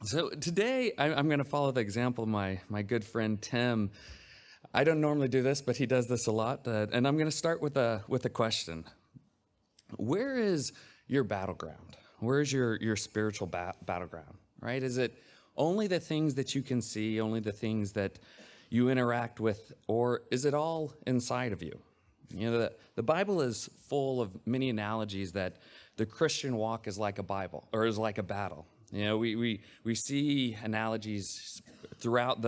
So today I'm going to follow the example of my good friend Tim. I don't normally do this, but he does this a lot, and I'm going to start with a question. Where is your battleground? Where is your spiritual battleground? Right? Is it only the things that you can see, only the things that you interact with, or is it all inside of you? You know, the Bible is full of many analogies that the Christian walk is like a Bible or is like a battle. You know, we see analogies throughout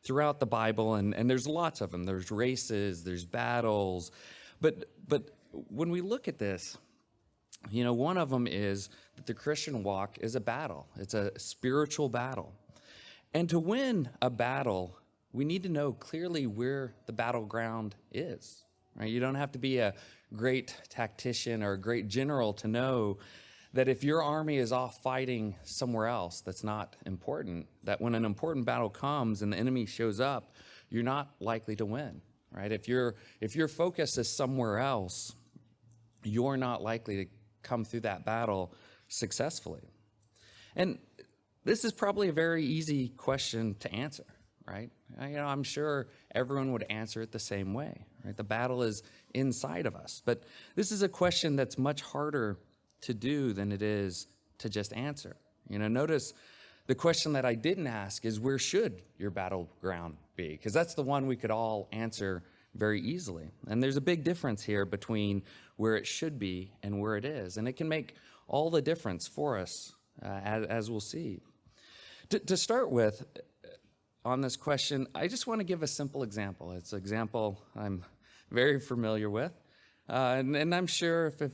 throughout the Bible, and there's lots of them. There's races, there's battles, but when we look at this, you know, one of them is that the Christian walk is a battle. It's a spiritual battle, and to win a battle, we need to know clearly where the battleground is. Right? You don't have to be a great tactician or a great general to know that if your army is off fighting somewhere else that's not important, that when an important battle comes and the enemy shows up, you're not likely to win, right? If your focus is somewhere else, you're not likely to come through that battle successfully. And this is probably a very easy question to answer, right? You know, I'm sure everyone would answer it the same way, right? The battle is inside of us. But this is a question that's much harder to do than it is to just answer. You know, notice the question that I didn't ask is, where should your battleground be? Because that's the one we could all answer very easily. And there's a big difference here between where it should be and where it is. And it can make all the difference for us, as we'll see. To start with, on this question, I just want to give a simple example. It's an example I'm very familiar with. And I'm sure if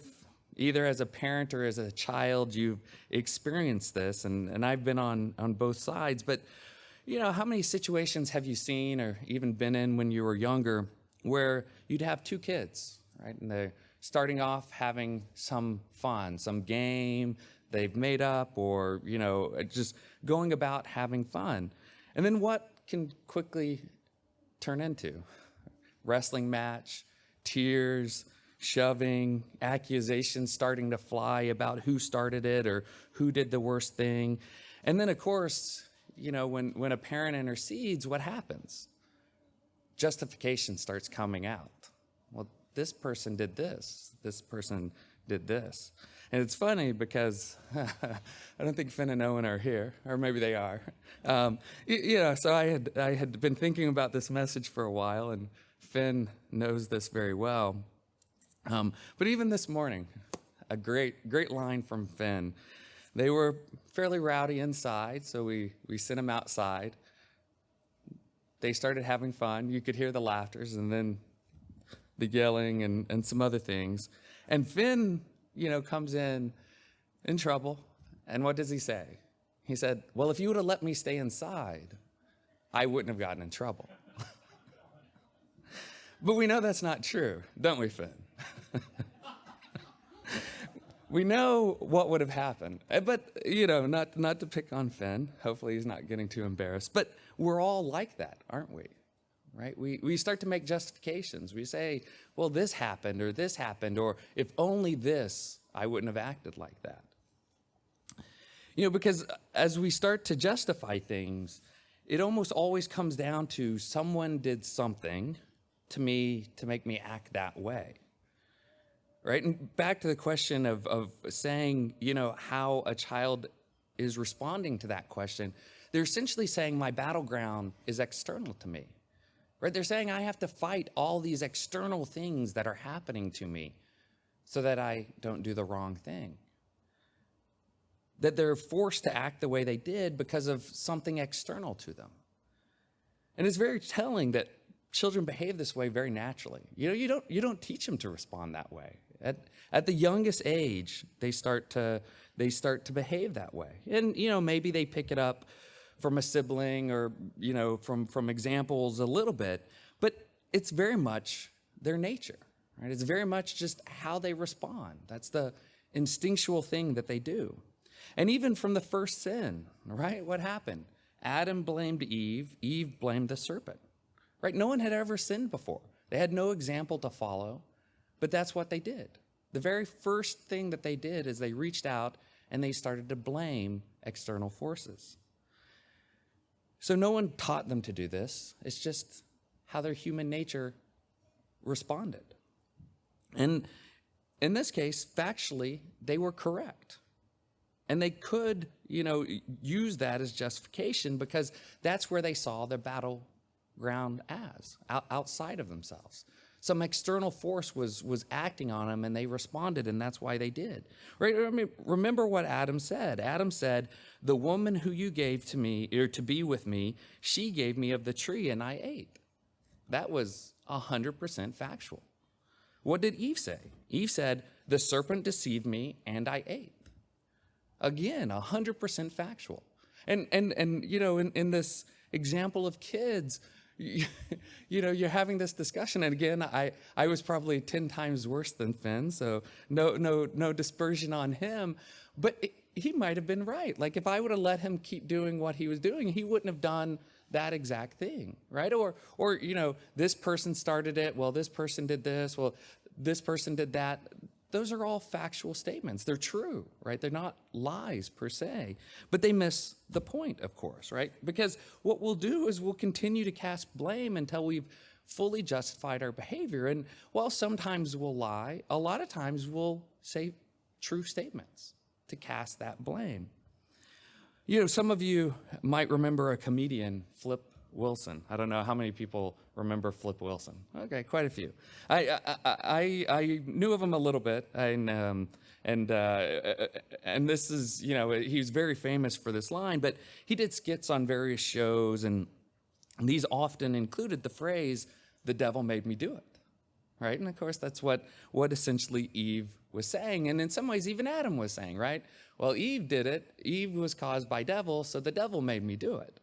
either as a parent or as a child, you've experienced this, and I've been on both sides. But, you know, how many situations have you seen or even been in when you were younger where you'd have two kids, right? And they're starting off having some fun, some game they've made up, or, you know, just going about having fun. And then what can quickly turn into? Wrestling match, tears, shoving, accusations starting to fly about who started it or who did the worst thing. And then, of course, you know, when a parent intercedes, what happens? Justification starts coming out. Well, this person did this. This person did this. And it's funny because I don't think Finn and Owen are here, or maybe they are. You know, so I had been thinking about this message for a while, and Finn knows this very well. But even this morning, a great line from Finn. They were fairly rowdy inside, so we sent them outside. They started having fun. You could hear the laughters and then the yelling and some other things. And Finn, you know, comes in trouble. And what does he say? He said, well, if you would have let me stay inside, I wouldn't have gotten in trouble. But we know that's not true, don't we, Finn? We know what would have happened. But, you know, not to pick on Finn. Hopefully he's not getting too embarrassed. But we're all like that, aren't we? Right? We start to make justifications. We say, well, this happened, or if only this, I wouldn't have acted like that. You know, because as we start to justify things, it almost always comes down to someone did something to me to make me act that way. Right? And back to the question of saying, you know, how a child is responding to that question, they're essentially saying my battleground is external to me. Right? They're saying I have to fight all these external things that are happening to me so that I don't do the wrong thing. That they're forced to act the way they did because of something external to them. And it's very telling that children behave this way very naturally. You know, you don't teach them to respond that way. At the youngest age, they start to behave that way. And, you know, maybe they pick it up from a sibling or, you know, from examples a little bit, but it's very much their nature, right? It's very much just how they respond. That's the instinctual thing that they do. And even from the first sin, right? What happened? Adam blamed Eve. Eve blamed the serpent, right? No one had ever sinned before. They had no example to follow, but that's what they did. The very first thing that they did is they reached out and they started to blame external forces. So no one taught them to do this. It's just how their human nature responded. And in this case, factually, they were correct. And they could, use that as justification because that's where they saw their battleground as, outside of themselves. Some external force was acting on them, and they responded, and that's why they did. Right? I mean, remember what Adam said. Adam said, "The woman who you gave to me, or to be with me, she gave me of the tree, and I ate." That was 100% factual. What did Eve say? Eve said, "The serpent deceived me, and I ate." Again, 100% factual. And in this example of kids, you're having this discussion, and again, I was probably 10 times worse than Finn, so no dispersion on him, but he might have been right. Like if I would have let him keep doing what he was doing, he wouldn't have done that exact thing, right? Or this person started it, well, this person did this, well, this person did that. Those are all factual statements. They're true, right? They're not lies per se, but they miss the point, of course, right? Because what we'll do is we'll continue to cast blame until we've fully justified our behavior. And while sometimes we'll lie, a lot of times we'll say true statements to cast that blame. Some of you might remember a comedian, Flip Wilson. I don't know how many people remember Flip Wilson. Okay, quite a few. I knew of him a little bit, and this is, he's very famous for this line, but he did skits on various shows, and these often included the phrase, "The devil made me do it," right? And of course, that's what essentially Eve was saying, and in some ways, even Adam was saying, right? Well, Eve did it. Eve was caused by devil, so the devil made me do it.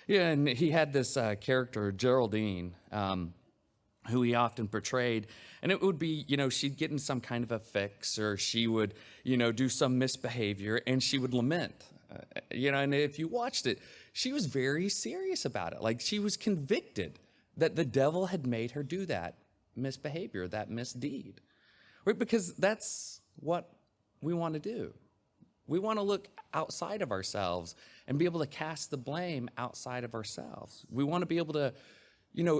Yeah, and he had this character, Geraldine, who he often portrayed. And it would be, she'd get in some kind of a fix, or she would, do some misbehavior, and she would lament. And if you watched it, she was very serious about it. Like she was convicted that the devil had made her do that misbehavior, that misdeed. Right? Because that's what we want to do. We want to look outside of ourselves and be able to cast the blame outside of ourselves. We want to be able to,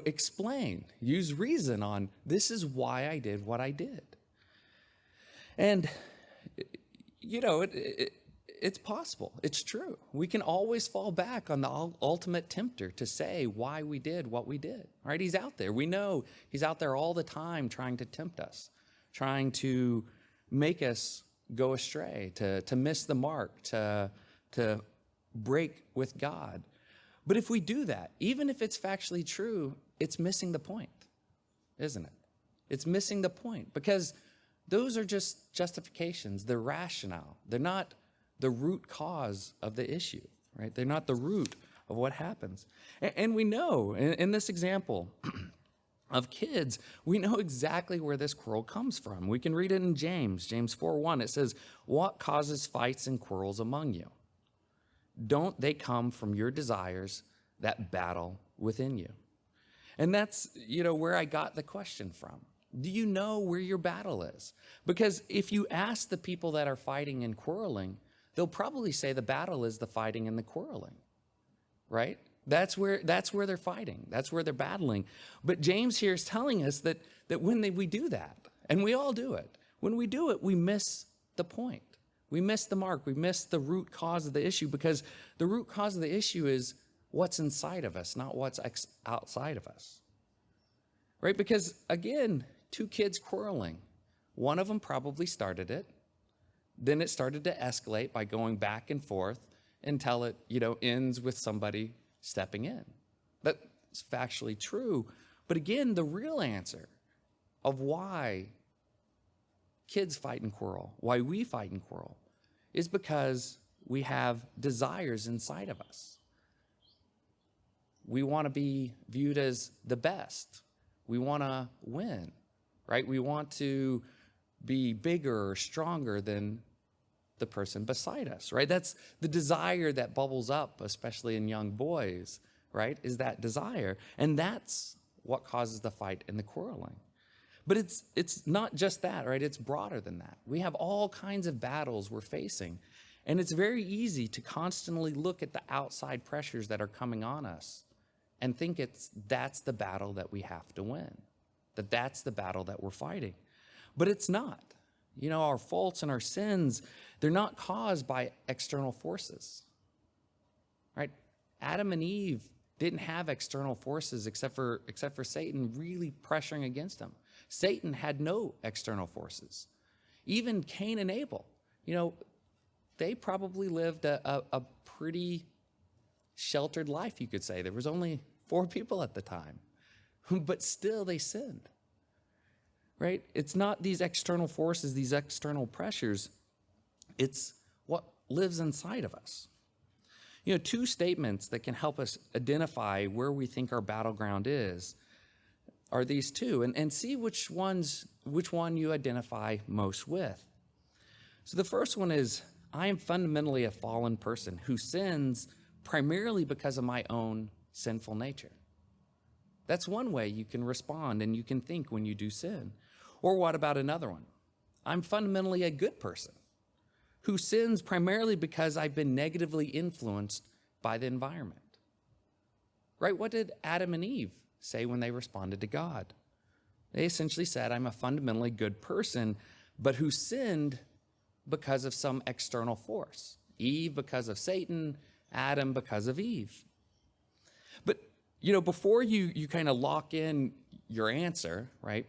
explain, use reason on this is why I did what I did. And, it's possible. It's true. We can always fall back on the ultimate tempter to say why we did what we did, right? He's out there. We know he's out there all the time trying to tempt us, trying to make us go astray, to miss the mark, to break with God. But if we do that, even if it's factually true, it's missing the point, isn't it? It's missing the point because those are just justifications. They're rationale. They're not the root cause of the issue, right? They're not the root of what happens. And we know in this example of kids, we know exactly where this quarrel comes from. We can read it in James 4:1. It says, "What causes fights and quarrels among you? Don't they come from your desires that battle within you?" And that's, where I got the question from. Do you know where your battle is? Because if you ask the people that are fighting and quarreling, they'll probably say the battle is the fighting and the quarreling, right? That's where they're fighting. That's where they're battling. But James here is telling us that when we do that, and we all do it, when we do it, we miss the point. We miss the mark. We miss the root cause of the issue because the root cause of the issue is what's inside of us, not what's outside of us, right? Because again, two kids quarreling. One of them probably started it. Then it started to escalate by going back and forth until it, ends with somebody stepping in. That's factually true. But again, the real answer of why kids fight and quarrel, why we fight and quarrel, is because we have desires inside of us. We want to be viewed as the best. We want to win, right? We want to be bigger or stronger than the person beside us, right? That's the desire that bubbles up, especially in young boys, right? Is that desire. And that's what causes the fight and the quarreling. But it's not just that, right? It's broader than that. We have all kinds of battles we're facing. And it's very easy to constantly look at the outside pressures that are coming on us and think that's the battle that we have to win, that's the battle that we're fighting. But it's not. Our faults and our sins, they're not caused by external forces, right? Adam and Eve didn't have external forces except for Satan really pressuring against them. Satan had no external forces. Even Cain and Abel, they probably lived a pretty sheltered life, you could say. There was only 4 people at the time, but still they sinned, right? It's not these external forces, these external pressures. It's what lives inside of us. 2 statements that can help us identify where we think our battleground is are these 2, and see which one you identify most with. So the first one is, I am fundamentally a fallen person who sins primarily because of my own sinful nature. That's one way you can respond and you can think when you do sin. Or what about another one? I'm fundamentally a good person who sins primarily because I've been negatively influenced by the environment. Right? What did Adam and Eve say when they responded to God? They essentially said, I'm a fundamentally good person, but who sinned because of some external force. Eve because of Satan, Adam because of Eve. But, before you kind of lock in your answer, right,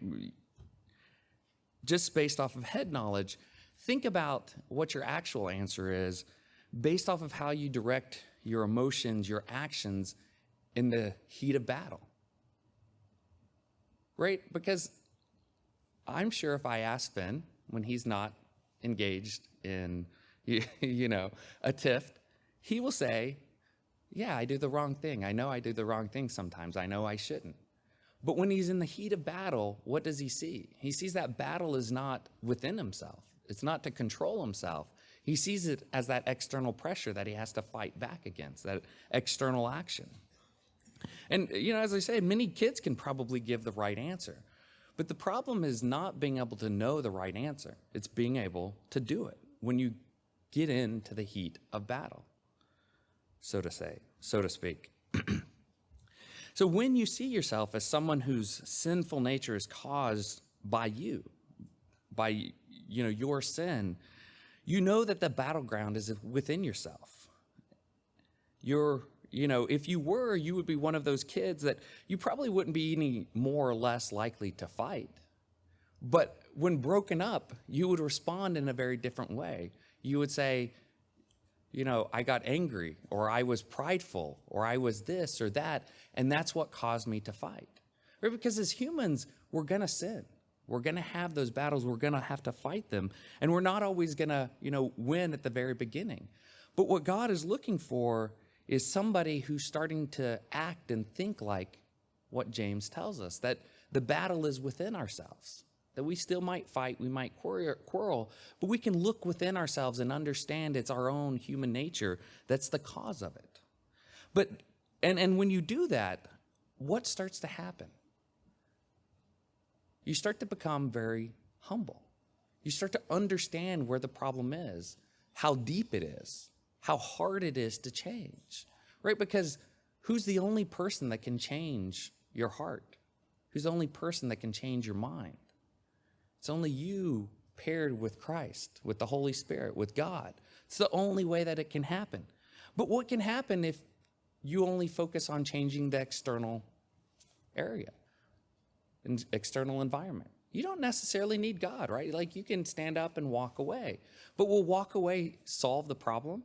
just based off of head knowledge, think about what your actual answer is based off of how you direct your emotions, your actions in the heat of battle. Right? Because I'm sure if I ask Finn when he's not engaged in, a tiff, he will say, yeah, I do the wrong thing. I know I do the wrong thing sometimes. I know I shouldn't. But when he's in the heat of battle, what does he see? He sees that battle is not within himself. It's not to control himself. He sees it as that external pressure that he has to fight back against, that external action. And, as I say, many kids can probably give the right answer. But the problem is not being able to know the right answer. It's being able to do it when you get into the heat of battle, so to speak. So when you see yourself as someone whose sinful nature is caused by you, by your sin, you know that the battleground is within yourself. If you would be one of those kids that you probably wouldn't be any more or less likely to fight. But when broken up, you would respond in a very different way. You would say, I got angry, or I was prideful, or I was this or that, and that's what caused me to fight. Right? Because as humans, we're going to sin. We're going to have those battles. We're going to have to fight them. And we're not always going to, win at the very beginning. But what God is looking for is somebody who's starting to act and think like what James tells us, that the battle is within ourselves, that we still might fight, we might quarrel, but we can look within ourselves and understand it's our own human nature that's the cause of it. But, and when you do that, what starts to happen? You start to become very humble. You start to understand where the problem is, how deep it is, how hard it is to change, right? Because who's the only person that can change your heart? Who's the only person that can change your mind? It's only you paired with Christ, with the Holy Spirit, with God. It's the only way that it can happen. But what can happen if you only focus on changing the external area, external environment? You don't necessarily need God, right? Like you can stand up and walk away. But will walk away solve the problem?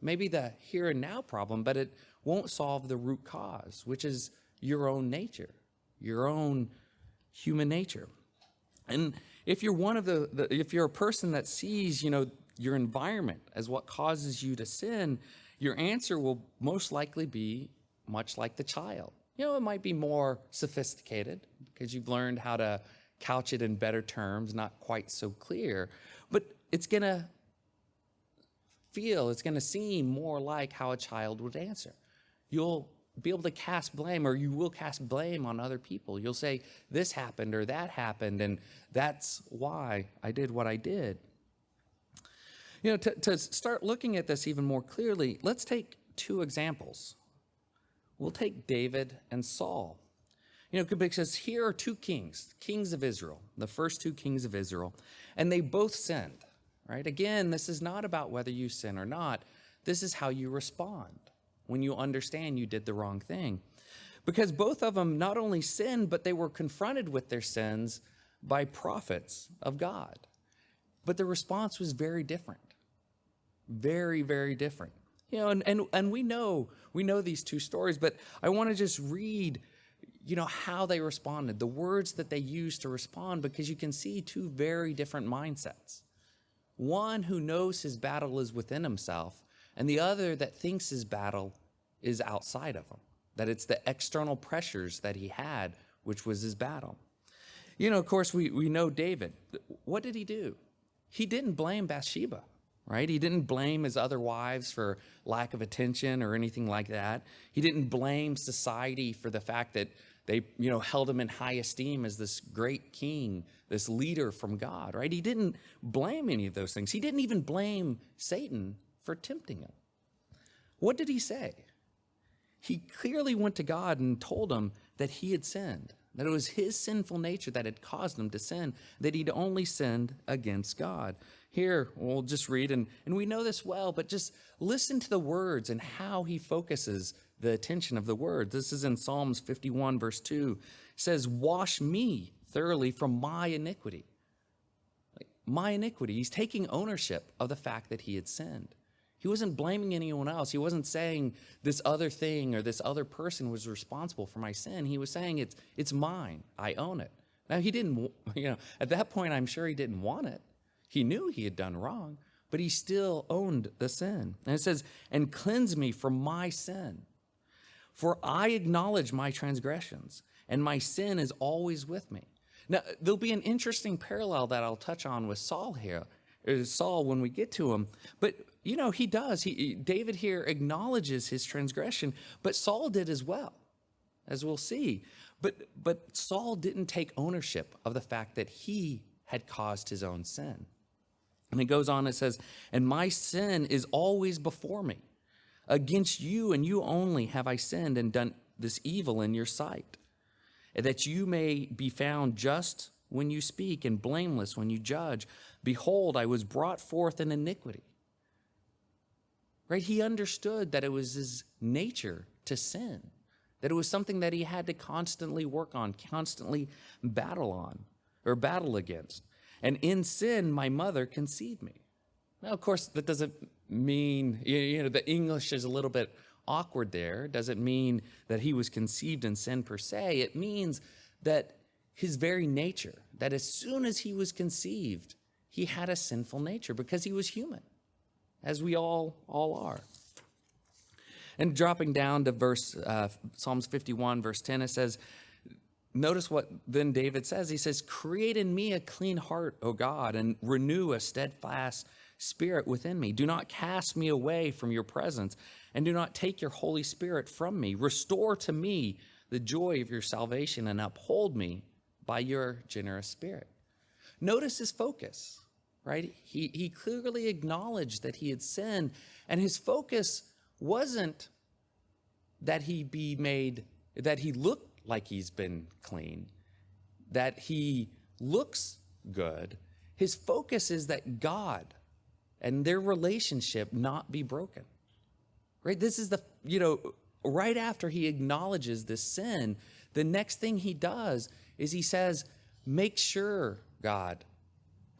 Maybe the here and now problem, but it won't solve the root cause, which is your own nature, your own human nature. And if you're one of if you're a person that sees, your environment as what causes you to sin, your answer will most likely be much like the child. It might be more sophisticated because you've learned how to couch it in better terms, not quite so clear, but it's going to seem more like how a child would answer. You'll be able to cast blame, or you will cast blame on other people. You'll say, this happened or that happened, and that's why I did what I did. To start looking at this even more clearly, let's take two examples. We'll take David and Saul. Because here are two kings of Israel, the first two kings of Israel, and they both sinned, right? Again, this is not about whether you sin or not. This is how you respond when you understand you did the wrong thing. Because both of them not only sinned, but they were confronted with their sins by prophets of God. But the response was very different. Very, very different. And we know these two stories, but I want to just read how they responded, the words that they used to respond, because you can see two very different mindsets. One who knows his battle is within himself, and the other that thinks his battle is outside of him, that it's the external pressures that he had, which was his battle. Of course, we know David. What did he do? He didn't blame Bathsheba, right? He didn't blame his other wives for lack of attention or anything like that. He didn't blame society for the fact that they, held him in high esteem as this great king, this leader from God, right? He didn't blame any of those things. He didn't even blame Satan for tempting him. What did he say? He clearly went to God and told him that he had sinned, that it was his sinful nature that had caused him to sin, that he'd only sinned against God. Here, we'll just read, and we know this well, but just listen to the words and how he focuses the attention of the word. This is in Psalms 51, verse 2. It says, "Wash me thoroughly from my iniquity." My iniquity. He's taking ownership of the fact that he had sinned. He wasn't blaming anyone else. He wasn't saying this other thing or this other person was responsible for my sin. He was saying it's mine. I own it. Now, he didn't, at that point, I'm sure he didn't want it. He knew he had done wrong, but he still owned the sin. And it says, "And cleanse me from my sin. For I acknowledge my transgressions, and my sin is always with me." Now, there'll be an interesting parallel that I'll touch on with Saul here, Saul when we get to him. But, he does. David here acknowledges his transgression, but Saul did as well, as we'll see. But Saul didn't take ownership of the fact that he had caused his own sin. And it goes on, it says, "And my sin is always before me. Against you and you only have I sinned and done this evil in your sight, that you may be found just when you speak and blameless when you judge. Behold, I was brought forth in iniquity." Right? He understood that it was his nature to sin, that it was something that he had to constantly work on, constantly battle against. "And in sin, my mother conceived me." Now, of course, that doesn't mean, the English is a little bit awkward there. It doesn't mean that he was conceived in sin per se. It means that his very nature, that as soon as he was conceived, he had a sinful nature because he was human, as we all are. And dropping down to Psalms 51, verse 10, it says, notice what then David says. He says, "Create in me a clean heart, O God, and renew a steadfast spirit within me. Do not cast me away from your presence, and do not take your Holy Spirit from me. Restore to me the joy of your salvation, and uphold me by your generous spirit." Notice his focus, right? He clearly acknowledged that he had sinned, and his focus wasn't that that he looked like he's been clean, that he looks good. His focus is that God and their relationship not be broken, right? This is right after he acknowledges this sin, the next thing he does is he says, "Make sure, God,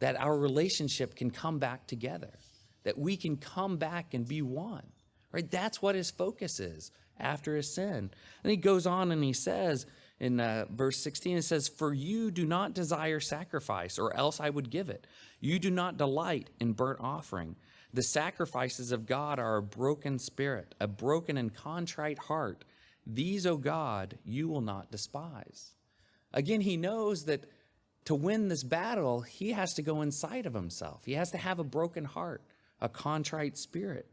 that our relationship can come back together, that we can come back and be one," right? That's what his focus is after his sin. And he goes on and he says in verse 16, it says, "For you do not desire sacrifice, or else I would give it. You do not delight in burnt offering. The sacrifices of God are a broken spirit, a broken and contrite heart. These, O God, you will not despise." Again, he knows that to win this battle, he has to go inside of himself. He has to have a broken heart, a contrite spirit.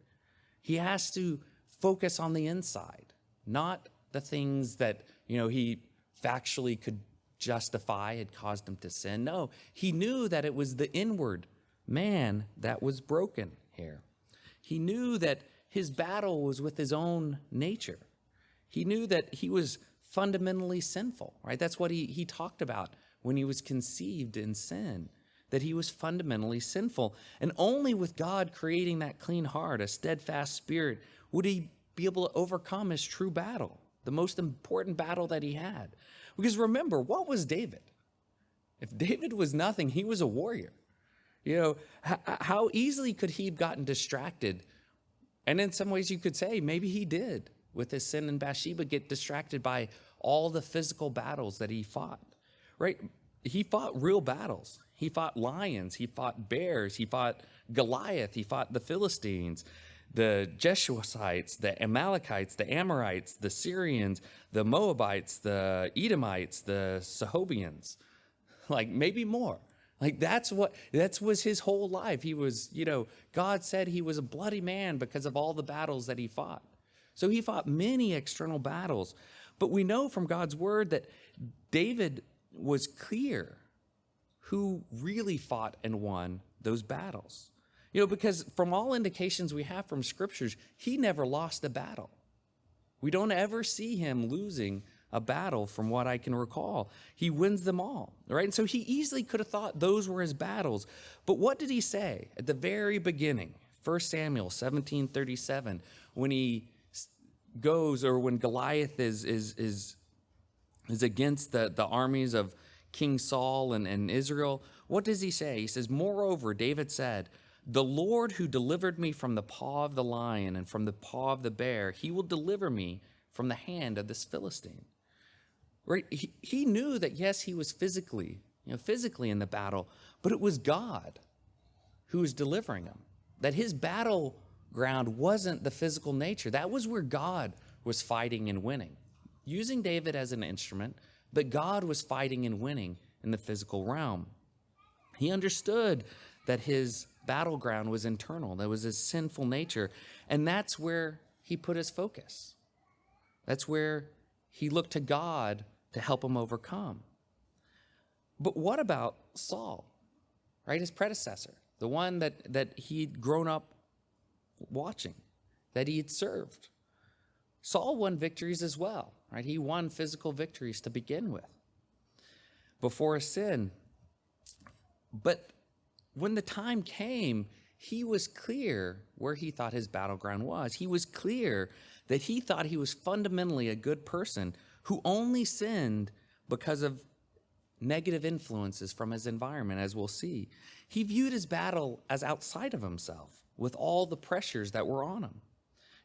He has to focus on the inside, not the things that, he factually could justify had caused him to sin. No, he knew that it was the inward man that was broken here. He knew that his battle was with his own nature. He knew that he was fundamentally sinful, right? That's what he talked about when he was conceived in sin, that he was fundamentally sinful. And only with God creating that clean heart, a steadfast spirit, would he be able to overcome his true battle, the most important battle that he had. Because remember, what was David? If David was nothing, he was a warrior. How easily could he have gotten distracted? And in some ways you could say maybe he did with his sin in Bathsheba get distracted by all the physical battles that he fought, right? He fought real battles. He fought lions. He fought bears. He fought Goliath. He fought the Philistines, the Jeshusites, the Amalekites, the Amorites, the Syrians, the Moabites, the Edomites, the Sahobians, like maybe more. Like that was his whole life. He was, God said he was a bloody man because of all the battles that he fought. So he fought many external battles. But we know from God's word that David was clear who really fought and won those battles. Because from all indications we have from scriptures, he never lost a battle. We don't ever see him losing a battle from what I can recall. He wins them all, right? And so he easily could have thought those were his battles. But what did he say at the very beginning? 1 Samuel 17:37, when he goes, or when Goliath is against the armies of King Saul and Israel, what does he say? He says, "Moreover, David said, the Lord who delivered me from the paw of the lion and from the paw of the bear, he will deliver me from the hand of this Philistine." Right? He knew that, yes, he was physically in the battle, but it was God who was delivering him. That his battleground wasn't the physical nature. That was where God was fighting and winning, using David as an instrument, but God was fighting and winning in the physical realm. He understood that his battleground was internal. That was his sinful nature. And that's where he put his focus. That's where he looked to God to help him overcome. But what about Saul, right? His predecessor, the one that he'd grown up watching, that he had served. Saul won victories as well, right? He won physical victories to begin with before his sin. But when the time came, he was clear where he thought his battleground was. He was clear that he thought he was fundamentally a good person who only sinned because of negative influences from his environment, as we'll see. He viewed his battle as outside of himself, with all the pressures that were on him.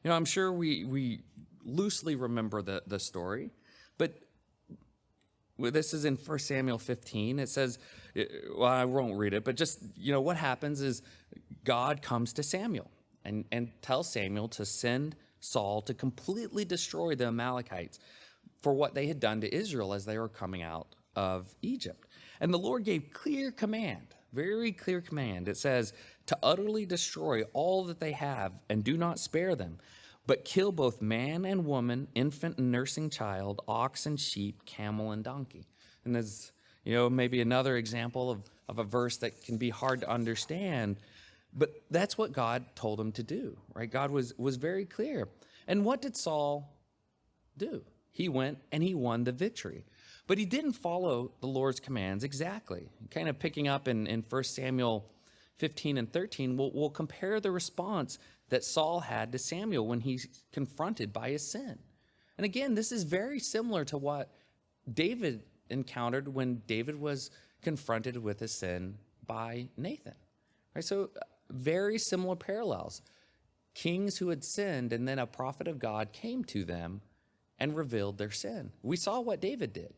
I'm sure we loosely remember the story, but this is in 1 Samuel 15. It says, well, I won't read it, but just, what happens is God comes to Samuel and tells Samuel to send Saul to completely destroy the Amalekites for what they had done to Israel as they were coming out of Egypt. And the Lord gave clear command, very clear command. It says to utterly destroy all that they have and do not spare them, but kill both man and woman, infant and nursing child, ox and sheep, camel and donkey. And there's, maybe another example of a verse that can be hard to understand, but that's what God told him to do, right? God was very clear. And what did Saul do? He went and he won the victory. But he didn't follow the Lord's commands exactly. Kind of picking up in 1 Samuel 15 and 13, we'll compare the response that Saul had to Samuel when he's confronted by his sin. And again, this is very similar to what David encountered when David was confronted with his sin by Nathan. Right? So very similar parallels. Kings who had sinned, and then a prophet of God came to them and revealed their sin. We saw what David did.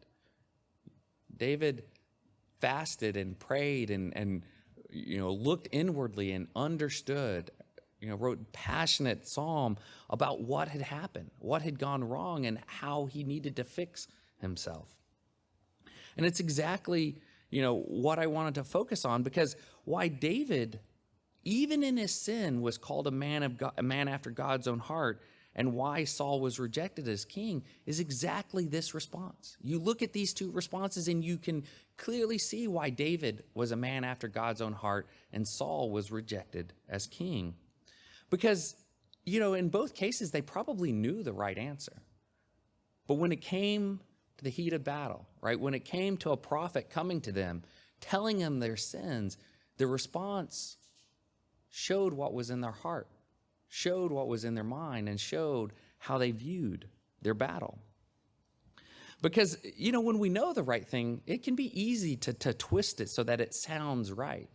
David fasted and prayed and looked inwardly and understood, wrote passionate psalm about what had happened, what had gone wrong, and how he needed to fix himself. And it's exactly, what I wanted to focus on, because why David, even in his sin, was called a man of God, a man after God's own heart, and why Saul was rejected as king is exactly this response. You look at these two responses and you can clearly see why David was a man after God's own heart and Saul was rejected as king. Because, in both cases, they probably knew the right answer. But when it came to the heat of battle, right, when it came to a prophet coming to them, telling them their sins, the response showed what was in their heart, showed what was in their mind, and showed how they viewed their battle. Because, when we know the right thing, it can be easy to twist it so that it sounds right.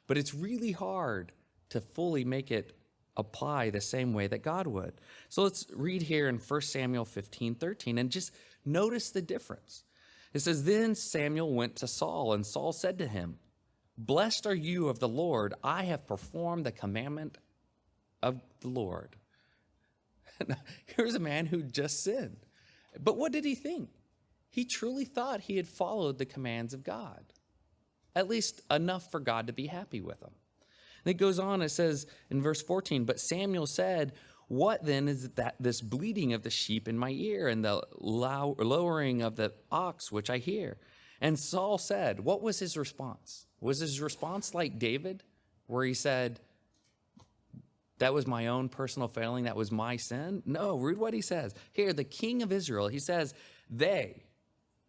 But it's really hard to fully make it apply the same way that God would. So let's read here in 1 Samuel 15:13 and just notice the difference. It says, "Then Samuel went to Saul, and Saul said to him, 'Blessed are you of the Lord. I have performed the commandment of the Lord.'" Here's a man who just sinned. But what did he think? He truly thought he had followed the commands of God, at least enough for God to be happy with him. And it goes on, it says in verse 14, "But Samuel said, 'What then is that this bleating of the sheep in my ear and the lowering of the ox which I hear?' And Saul said," what was his response? Was his response like David, where he said, "That was my own personal failing, that was my sin"? No, read what he says. Here, the king of Israel, he says, "They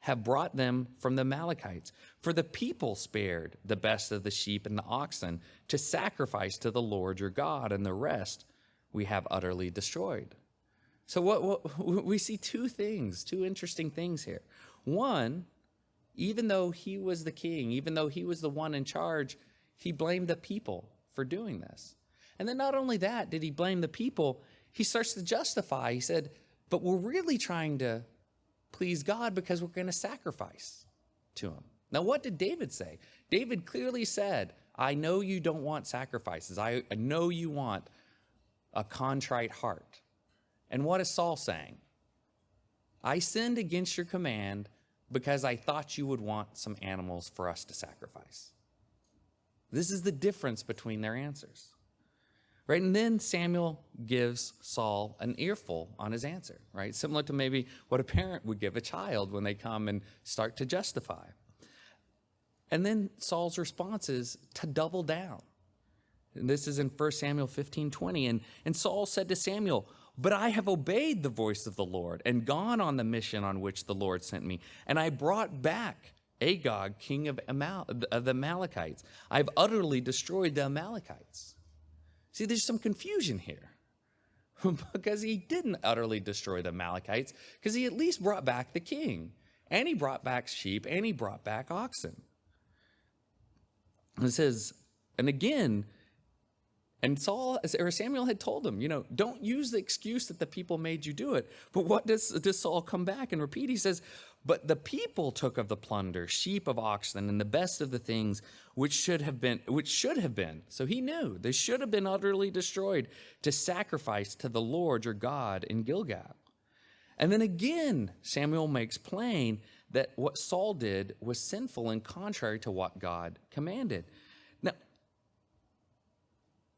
have brought them from the Amalekites. For the people spared the best of the sheep and the oxen to sacrifice to the Lord your God, and the rest we have utterly destroyed." So what we see two interesting things here. One, even though he was the king, even though he was the one in charge, he blamed the people for doing this. And then not only that, did he blame the people, he starts to justify. He said, "But we're really trying to please God because we're going to sacrifice to him." Now, what did David say? David clearly said, "I know you don't want sacrifices. I know you want a contrite heart." And what is Saul saying? "I sinned against your command because I thought you would want some animals for us to sacrifice." This is the difference between their answers. Right? And then Samuel gives Saul an earful on his answer, right? Similar to maybe what a parent would give a child when they come and start to justify. And then Saul's response is to double down. And this is in 1 Samuel 15:20. And Saul said to Samuel, "But I have obeyed the voice of the Lord and gone on the mission on which the Lord sent me. And I brought back Agag, king of the Amalekites. I've utterly destroyed the Amalekites." See, there's some confusion here because he didn't utterly destroy the Amalekites, because he at least brought back the king, and he brought back sheep, and he brought back oxen. And it says, and again, and Samuel had told him, don't use the excuse that the people made you do it. But what does Saul come back and repeat? He says, "But the people took of the plunder, sheep of oxen, and the best of the things which should have been. So he knew they should have been utterly destroyed to sacrifice to the Lord your God in Gilgal." And then again, Samuel makes plain that what Saul did was sinful and contrary to what God commanded. Now,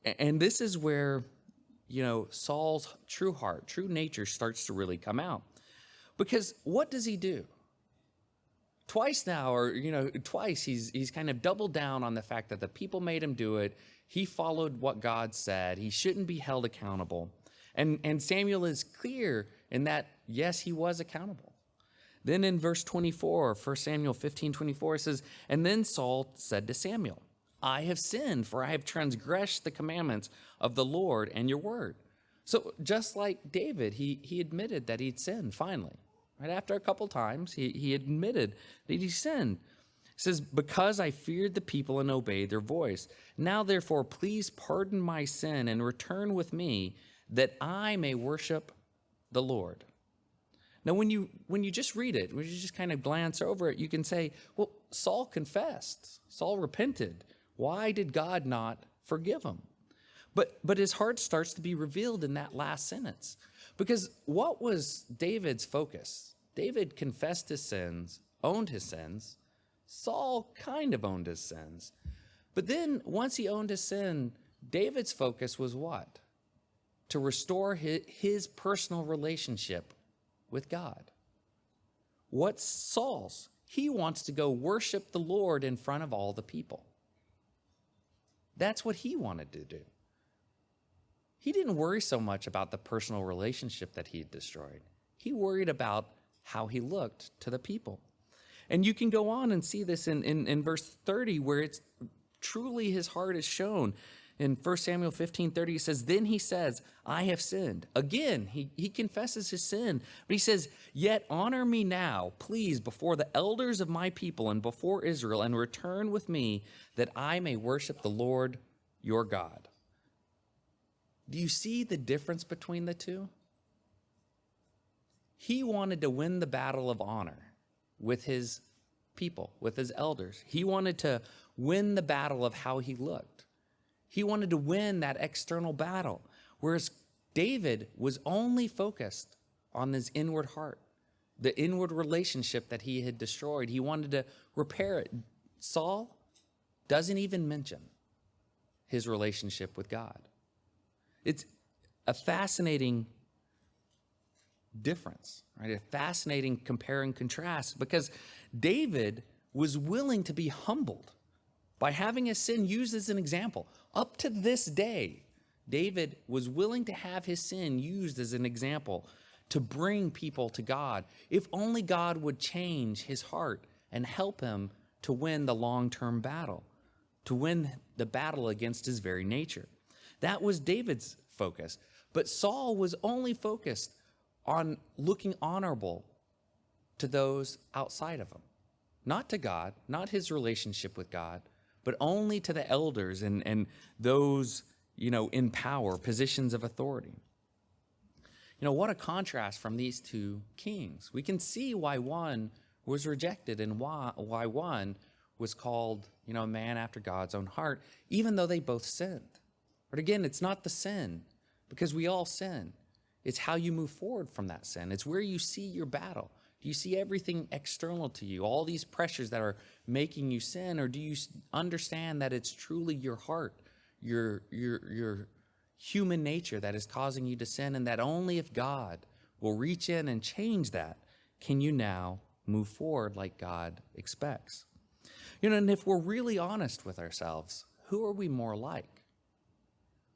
and this is where, Saul's true heart, true nature starts to really come out. Because what does he do? Twice he's kind of doubled down on the fact that the people made him do it. He followed what God said. He shouldn't be held accountable. And Samuel is clear in that, yes, he was accountable. Then in verse 24, 1 Samuel 15:24, it says, "And then Saul said to Samuel, 'I have sinned, for I have transgressed the commandments of the Lord and your word.'" So just like David, he admitted that he'd sinned finally. Right after a couple times, he admitted that he sinned. It says, "Because I feared the people and obeyed their voice. Now, therefore, please pardon my sin and return with me that I may worship the Lord." Now, when you just read it, when you just kind of glance over it, you can say, well, Saul confessed. Saul repented. Why did God not forgive him? But his heart starts to be revealed in that last sentence. Because what was David's focus? David confessed his sins, owned his sins. Saul kind of owned his sins. But then once he owned his sin, David's focus was what? to restore his personal relationship with God. What's Saul's? He wants to go worship the Lord in front of all the people. That's what he wanted to do. He didn't worry so much about the personal relationship that he had destroyed. He worried about how he looked to the people. And you can go on and see this in verse 30, where it's truly his heart is shown. In 1 Samuel 15:30, he says, then he says, I have sinned. Again, he confesses his sin, but he says, yet honor me now, please, before the elders of my people and before Israel, and return with me that I may worship the Lord your God. Do you see the difference between the two? He wanted to win the battle of honor with his people, with his elders. He wanted to win the battle of how he looked. He wanted to win that external battle, whereas David was only focused on his inward heart, the inward relationship that he had destroyed. He wanted to repair it. Saul doesn't even mention his relationship with God. It's a fascinating difference, right? A fascinating compare and contrast, because David was willing to be humbled by having his sin used as an example. Up to this day, David was willing to have his sin used as an example to bring people to God, if only God would change his heart and help him to win the long-term battle, to win the battle against his very nature. That was David's focus. But Saul was only focused on looking honorable to those outside of him, not to God, not his relationship with God, but only to the elders and those, in power, positions of authority. What a contrast from these two kings. We can see why one was rejected and why one was called, a man after God's own heart, even though they both sinned. But again, it's not the sin, because we all sin. It's how you move forward from that sin. It's where you see your battle. Do you see everything external to you, all these pressures that are making you sin, or do you understand that it's truly your heart, your human nature that is causing you to sin, and that only if God will reach in and change that can you now move forward like God expects. And if we're really honest with ourselves, who are we more like?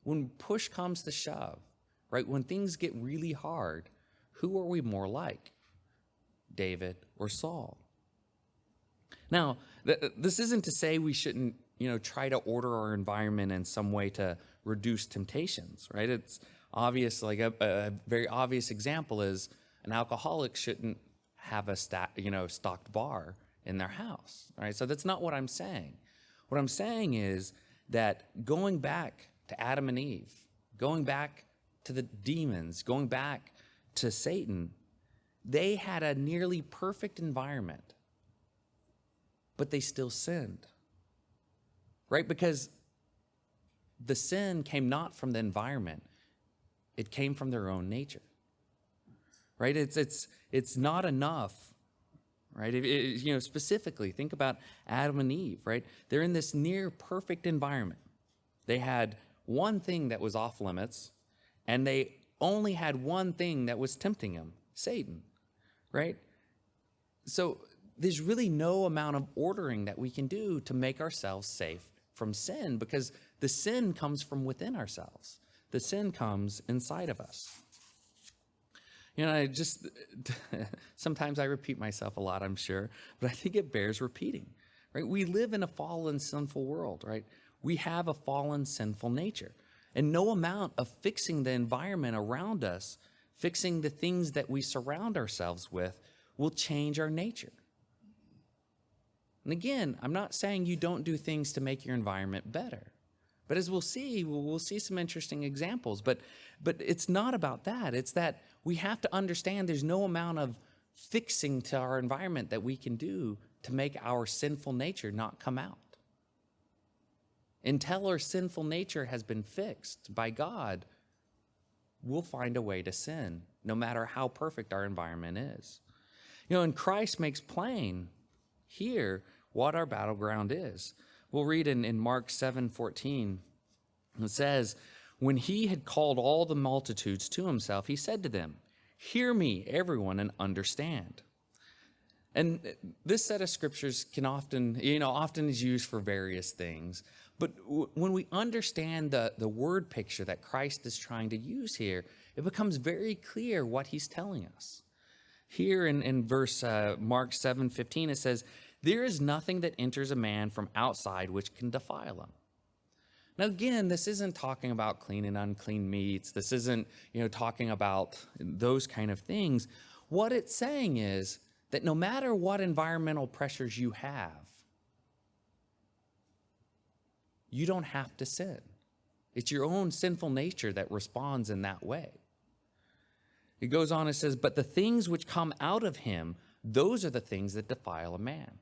When push comes to shove, right? When things get really hard, who are we more like? David or Saul? Now, this isn't to say we shouldn't, try to order our environment in some way to reduce temptations, right? It's obvious, like a very obvious example is an alcoholic shouldn't have a stocked bar in their house, right? So that's not what I'm saying. What I'm saying is that going back to Adam and Eve, going back to the demons, going back to Satan, they had a nearly perfect environment, but they still sinned, right? Because the sin came not from the environment, it came from their own nature, right? It's not enough, right? Specifically, think about Adam and Eve, right? They're in this near perfect environment. They had one thing that was off limits, and they only had one thing that was tempting them, Satan, right? So there's really no amount of ordering that we can do to make ourselves safe from sin, because the sin comes from within ourselves. The sin comes inside of us. Sometimes I repeat myself a lot, I'm sure, but I think it bears repeating, right? We live in a fallen, sinful world, right? We have a fallen, sinful nature. And no amount of fixing the environment around us, fixing the things that we surround ourselves with, will change our nature. And again, I'm not saying you don't do things to make your environment better. But as we'll see some interesting examples. But it's not about that. It's that we have to understand there's no amount of fixing to our environment that we can do to make our sinful nature not come out. Until our sinful nature has been fixed by God, we'll find a way to sin, no matter how perfect our environment is. And Christ makes plain here what our battleground is. We'll read in Mark 7:14. It says, When he had called all the multitudes to himself, he said to them, "Hear me, everyone, and understand." And this set of scriptures can often is used for various things. But when we understand the word picture that Christ is trying to use here, it becomes very clear what he's telling us. Here in verse Mark 7:15, it says, "There is nothing that enters a man from outside which can defile him." Now, again, this isn't talking about clean and unclean meats. This isn't, talking about those kind of things. What it's saying is that no matter what environmental pressures you have, you don't have to sin. It's your own sinful nature that responds in that way. It goes on, it says, "But the things which come out of him, those are the things that defile a man."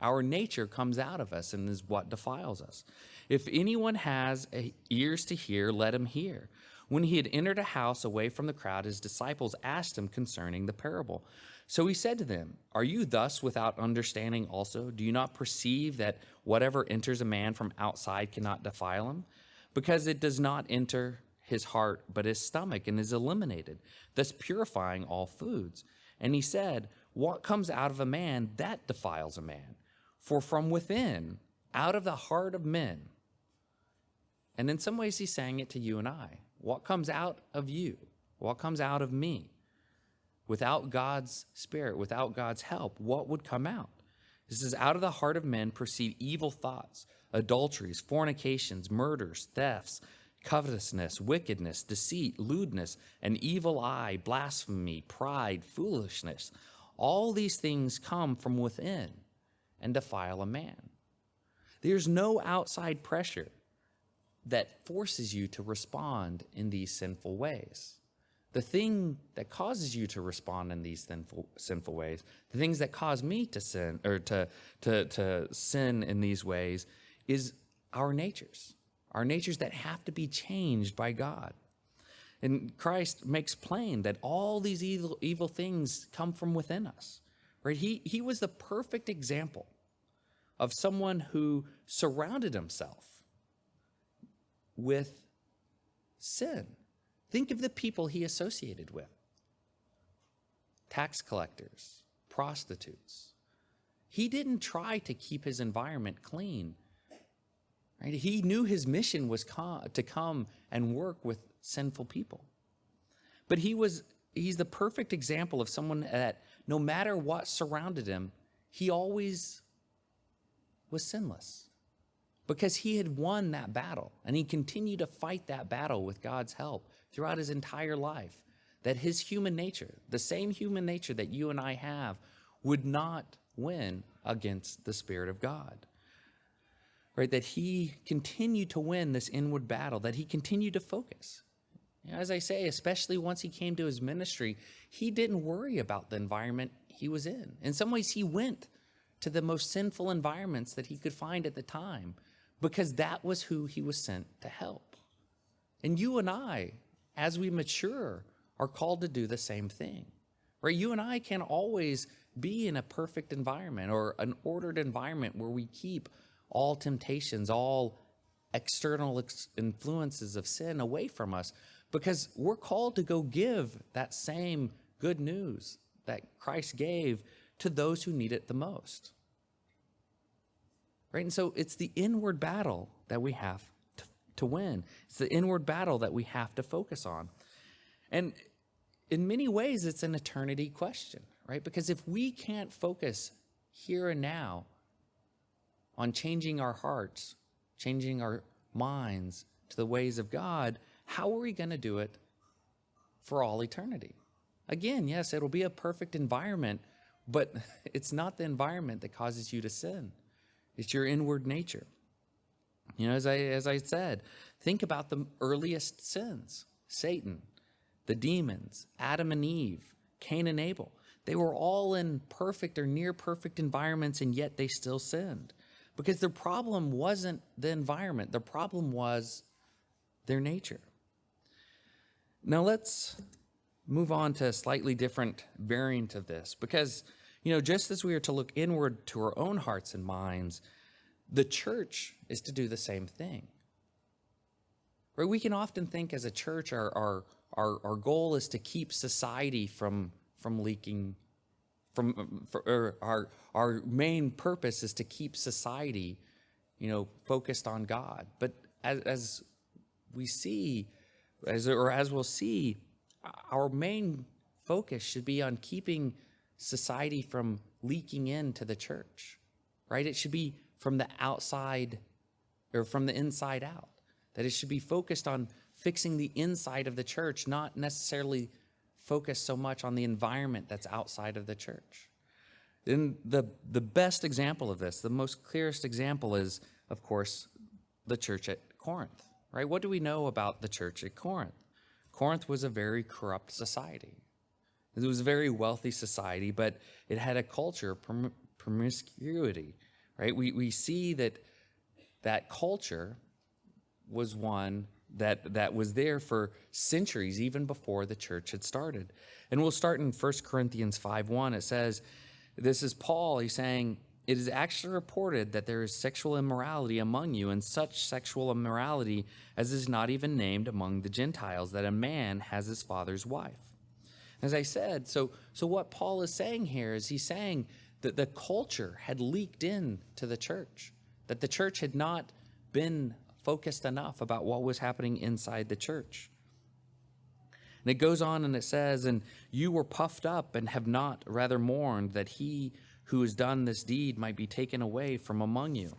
Our nature comes out of us and is what defiles us. "If anyone has ears to hear, let him hear." When he had entered a house away from the crowd, his disciples asked him concerning the parable. So he said to them, "Are you thus without understanding also? Do you not perceive that whatever enters a man from outside cannot defile him? Because it does not enter his heart, but his stomach, and is eliminated, thus purifying all foods." And he said, "What comes out of a man, that defiles a man. For from within, out of the heart of men," and in some ways he's saying it to you and I, what comes out of you, what comes out of me, without God's Spirit, without God's help, what would come out? This says, "Out of the heart of men proceed evil thoughts, adulteries, fornications, murders, thefts, covetousness, wickedness, deceit, lewdness, an evil eye, blasphemy, pride, foolishness. All these things come from within and defile a man." There's no outside pressure that forces you to respond in these sinful ways. The thing that causes you to respond in these sinful ways, the things that cause me to sin or to sin in these ways, is our natures that have to be changed by God. And Christ makes plain that all these evil things come from within us. Right? He was the perfect example of someone who surrounded himself with sin. Think of the people he associated with: tax collectors, prostitutes. He didn't try to keep his environment clean. Right? He knew his mission was to come and work with sinful people. But he's the perfect example of someone that no matter what surrounded him, he always was sinless, because he had won that battle, and he continued to fight that battle with God's help throughout his entire life, that his human nature, the same human nature that you and I have, would not win against the Spirit of God. Right? That he continued to win this inward battle, that he continued to focus. As I say, especially once he came to his ministry, he didn't worry about the environment he was in. In some ways, he went to the most sinful environments that he could find at the time, because that was who he was sent to help. And you and I, as we mature, are called to do the same thing. Right? You and I can't always be in a perfect environment or an ordered environment where we keep all temptations, all external influences of sin away from us, because we're called to go give that same good news that Christ gave to those who need it the most. Right? And so it's the inward battle that we have to win. It's the inward battle that we have to focus on. And in many ways, it's an eternity question, right? Because if we can't focus here and now on changing our hearts, changing our minds to the ways of God, how are we going to do it for all eternity? Again, yes, it'll be a perfect environment, but it's not the environment that causes you to sin. It's your inward nature. As I said, think about the earliest sins: Satan, the demons, Adam and Eve, Cain and Abel. They were all in perfect or near perfect environments, and yet they still sinned. Because their problem wasn't the environment. Their problem was their nature. Now let's move on to a slightly different variant of this. Because, just as we are to look inward to our own hearts and minds, the church is to do the same thing. Right? We can often think as a church, our goal is to keep society from leaking, or our main purpose is to keep society, focused on God. But as we see, as we'll see, our main focus should be on keeping society from leaking into the church, right? It should be from the outside or from the inside out, that it should be focused on fixing the inside of the church, not necessarily focus so much on the environment that's outside of the church. And the best example of this, the most clearest example is, of course, the church at Corinth, right? What do we know about the church at Corinth? Corinth was a very corrupt society. It was a very wealthy society, but it had a culture of promiscuity, right? We see that culture was one that was there for centuries, even before the church had started. And we'll start in 1 Corinthians 5:1. It says, this is Paul, he's saying, it is actually reported that there is sexual immorality among you, and such sexual immorality as is not even named among the Gentiles, that a man has his father's wife. As I said, so what Paul is saying here is he's saying that the culture had leaked into the church, that the church had not been focused enough about what was happening inside the church. And it goes on and it says, and you were puffed up and have not rather mourned that he who has done this deed might be taken away from among you. It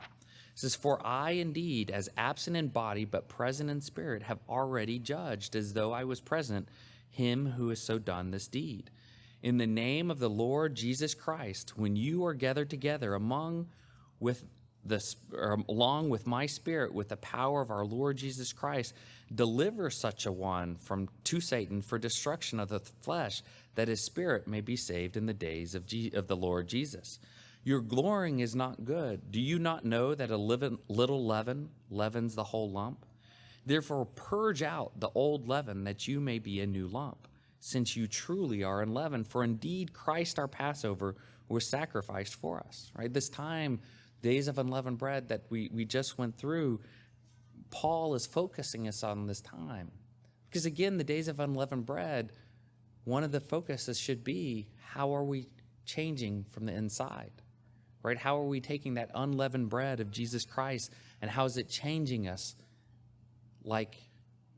says, for I indeed, as absent in body but present in spirit, have already judged, as though I was present, him who has so done this deed. In the name of the Lord Jesus Christ, when you are gathered together along with my spirit, with the power of our Lord Jesus Christ, deliver such a one to Satan for destruction of the flesh, that his spirit may be saved in the days of the Lord Jesus. Your glorying is not good. Do you not know that a little leaven leavens the whole lump? Therefore purge out the old leaven, that you may be a new lump, since you truly are unleavened. For indeed Christ our Passover was sacrificed for us. Right? This time, days of unleavened bread that we just went through, Paul is focusing us on this time. Because again, the days of unleavened bread, one of the focuses should be, how are we changing from the inside? Right? How are we taking that unleavened bread of Jesus Christ, and how is it changing us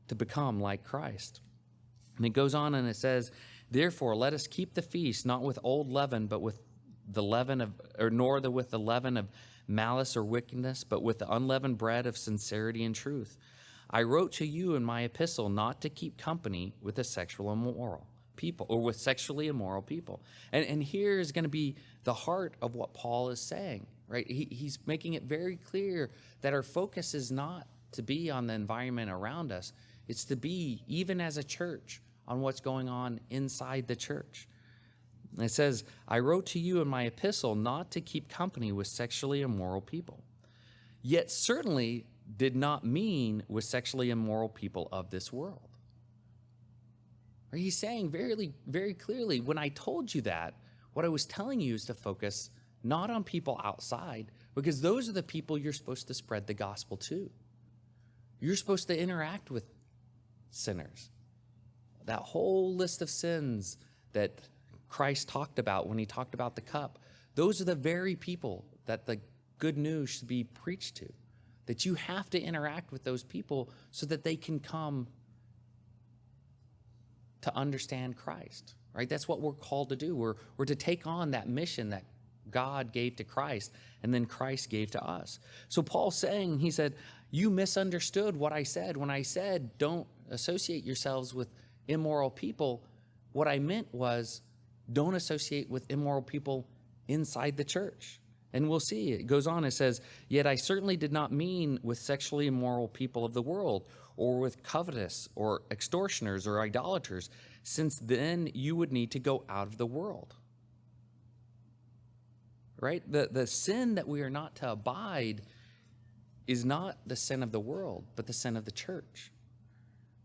to become like Christ? And it goes on and it says, therefore let us keep the feast, not with old leaven, but with the leaven of, with the leaven of malice or wickedness, but with the unleavened bread of sincerity and truth. I wrote to you in my epistle not to keep company with the sexually immoral people, or with sexually immoral people. And here is going to be the heart of what Paul is saying, right? He's making it very clear that our focus is not to be on the environment around us. It's to be, even as a church, on what's going on inside the church. And it says, I wrote to you in my epistle not to keep company with sexually immoral people, yet certainly did not mean with sexually immoral people of this world. He's saying very, very clearly, when I told you that, what I was telling you is to focus not on people outside, because those are the people you're supposed to spread the gospel to. You're supposed to interact with sinners. That whole list of sins that Christ talked about when he talked about the cup, those are the very people that the good news should be preached to. That you have to interact with those people so that they can come to understand Christ, right? That's what we're called to do. We're to take on that mission that God gave to Christ, and then Christ gave to us. So Paul's saying, he said, you misunderstood what I said. When I said, don't associate yourselves with immoral people, what I meant was, don't associate with immoral people inside the church. And we'll see, it goes on, it says, yet I certainly did not mean with sexually immoral people of the world, or with covetous, or extortioners, or idolaters, since then you would need to go out of the world. Right? The sin that we are not to abide is not the sin of the world, but the sin of the church.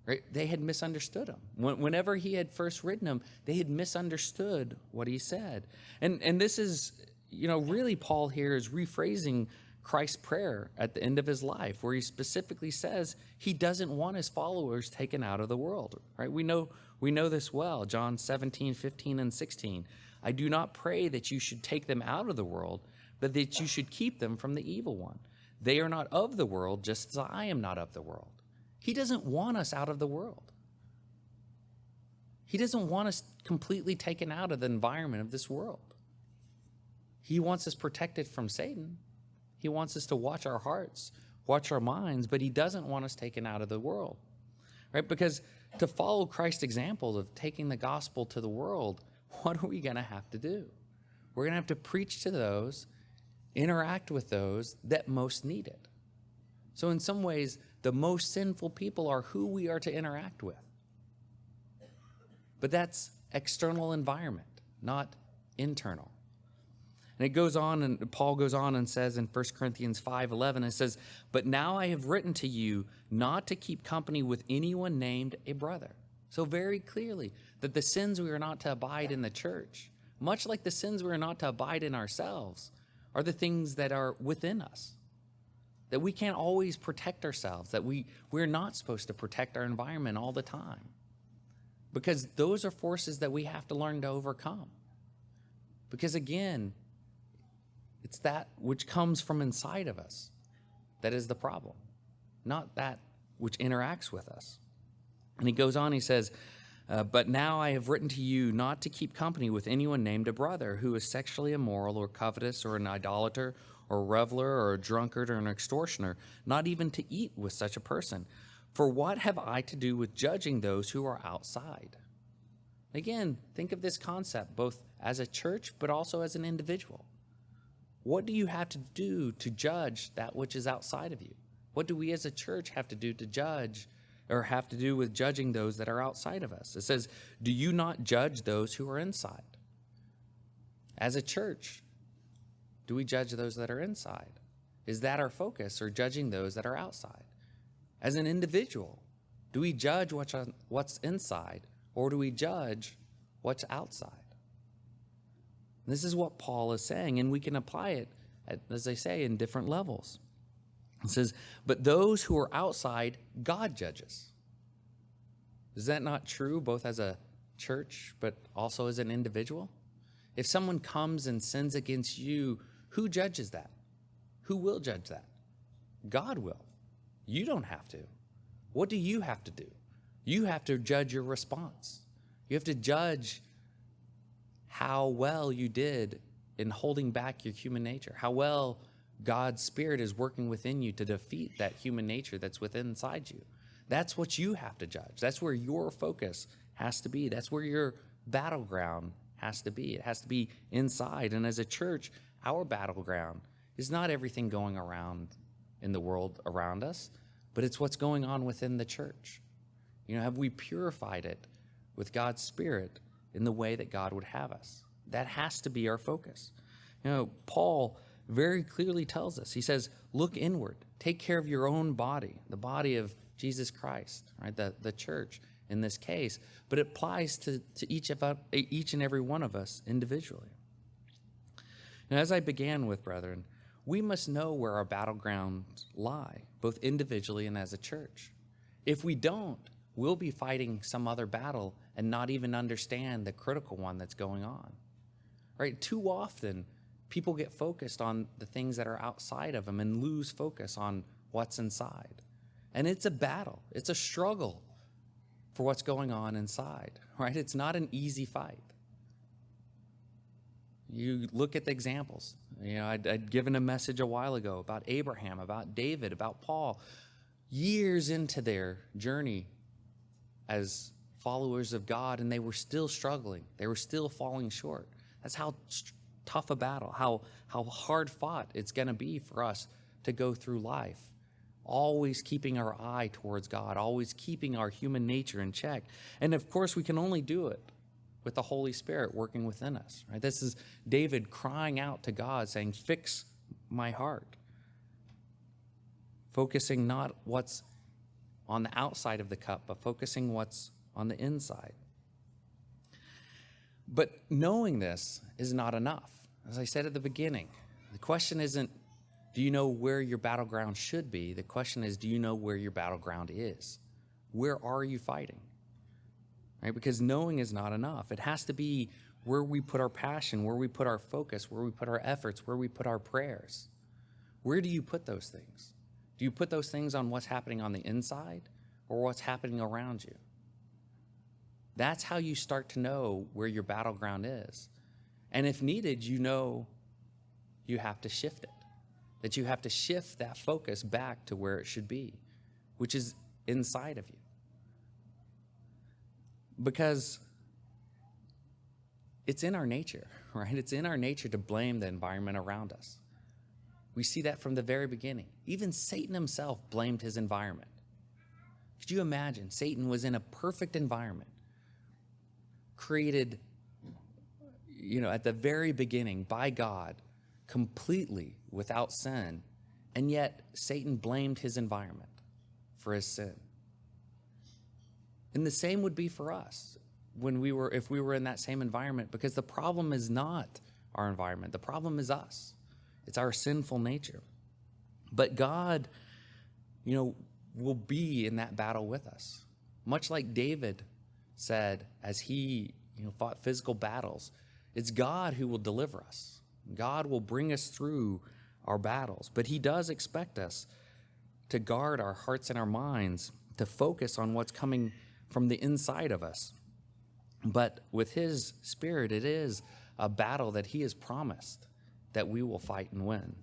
Right? They had misunderstood him. Whenever he had first written him, they had misunderstood what he said. And this is, really Paul here is rephrasing Christ's prayer at the end of his life, where he specifically says he doesn't want his followers taken out of the world, right? We know this well. John 17, 15, and 16. I do not pray that you should take them out of the world, but that you should keep them from the evil one. They are not of the world, just as I am not of the world. He doesn't want us out of the world. He doesn't want us completely taken out of the environment of this world. He wants us protected from Satan. He wants us to watch our hearts, watch our minds, but he doesn't want us taken out of the world, right? Because to follow Christ's example of taking the gospel to the world, what are we going to have to do? We're going to have to preach to those, interact with those that most need it. So in some ways, the most sinful people are who we are to interact with. But that's external environment, not internal. And it goes on, and Paul goes on and says in 1 Corinthians 5:11, it says, but now I have written to you not to keep company with anyone named a brother. So very clearly that the sins we are not to abide in the church, much like the sins we are not to abide in ourselves, are the things that are within us. That we can't always protect ourselves, that we're not supposed to protect our environment all the time. Because those are forces that we have to learn to overcome. Because again, it's that which comes from inside of us that is the problem, not that which interacts with us. And he goes on, he says, but now I have written to you not to keep company with anyone named a brother who is sexually immoral or covetous or an idolater or a reveler or a drunkard or an extortioner, not even to eat with such a person. For what have I to do with judging those who are outside? Again, think of this concept both as a church but also as an individual. What do you have to do to judge that which is outside of you? What do we as a church have to do to judge or have to do with judging those that are outside of us? It says, do you not judge those who are inside? As a church, do we judge those that are inside? Is that our focus, or judging those that are outside? As an individual, do we judge what's inside, or do we judge what's outside? This is what Paul is saying, and we can apply it, as they say, in different levels. It says, but those who are outside, God judges. Is that not true both as a church, but also as an individual? If someone comes and sins against you, who judges that? Who will judge that? God will. You don't have to. What do you have to do? You have to judge your response. You have to judge how well you did in holding back your human nature, how well God's Spirit is working within you to defeat that human nature that's within inside you. That's what you have to judge. That's where your focus has to be. That's where your battleground has to be. It has to be inside. And as a church, our battleground is not everything going around in the world around us, but it's what's going on within the church. You know, have we purified it with God's Spirit in the way that God would have us? That has to be our focus. You know, Paul very clearly tells us, he says, look inward, take care of your own body, the body of Jesus Christ, right? The church in this case, but it applies to each and every one of us individually. And as I began with, brethren, we must know where our battlegrounds lie, both individually and as a church. If we don't, we'll be fighting some other battle and not even understand the critical one that's going on. Right? Too often, people get focused on the things that are outside of them and lose focus on what's inside. And it's a battle. It's a struggle for what's going on inside, right? It's not an easy fight. You look at the examples. You know, I'd given a message a while ago about Abraham, about David, about Paul, years into their journey as followers of God, and they were still struggling. They were still falling short. That's how tough a battle, how hard fought it's going to be for us to go through life. Always keeping our eye towards God, always keeping our human nature in check. And of course, we can only do it with the Holy Spirit working within us. Right? This is David crying out to God, saying, fix my heart. Focusing not what's on the outside of the cup, but focusing what's on the inside. But knowing this is not enough. As I said at the beginning, the question isn't, Do you know where your battleground should be? The question is, do you know where your battleground is? Where are you fighting? Right? Because knowing is not enough. It has to be where we put our passion, where we put our focus, where we put our efforts, where we put our prayers. Where do you put those things? Do you put those things on what's happening on the inside or what's happening around you? That's how you start to know where your battleground is. And if needed, you know you have to shift it. That you have to shift that focus back to where it should be, which is inside of you. Because it's in our nature, right? It's in our nature to blame the environment around us. We see that from the very beginning. Even Satan himself blamed his environment. Could you imagine? Satan was in a perfect environment, created, at the very beginning by God, completely without sin, and yet Satan blamed his environment for his sin. And the same would be for us if we were in that same environment, because the problem is not our environment. The problem is us. It's our sinful nature. But God, will be in that battle with us. Much like David said as he, fought physical battles, it's God who will deliver us. God will bring us through our battles. But he does expect us to guard our hearts and our minds, to focus on what's coming from the inside of us. But with his Spirit, it is a battle that he has promised that we will fight and win.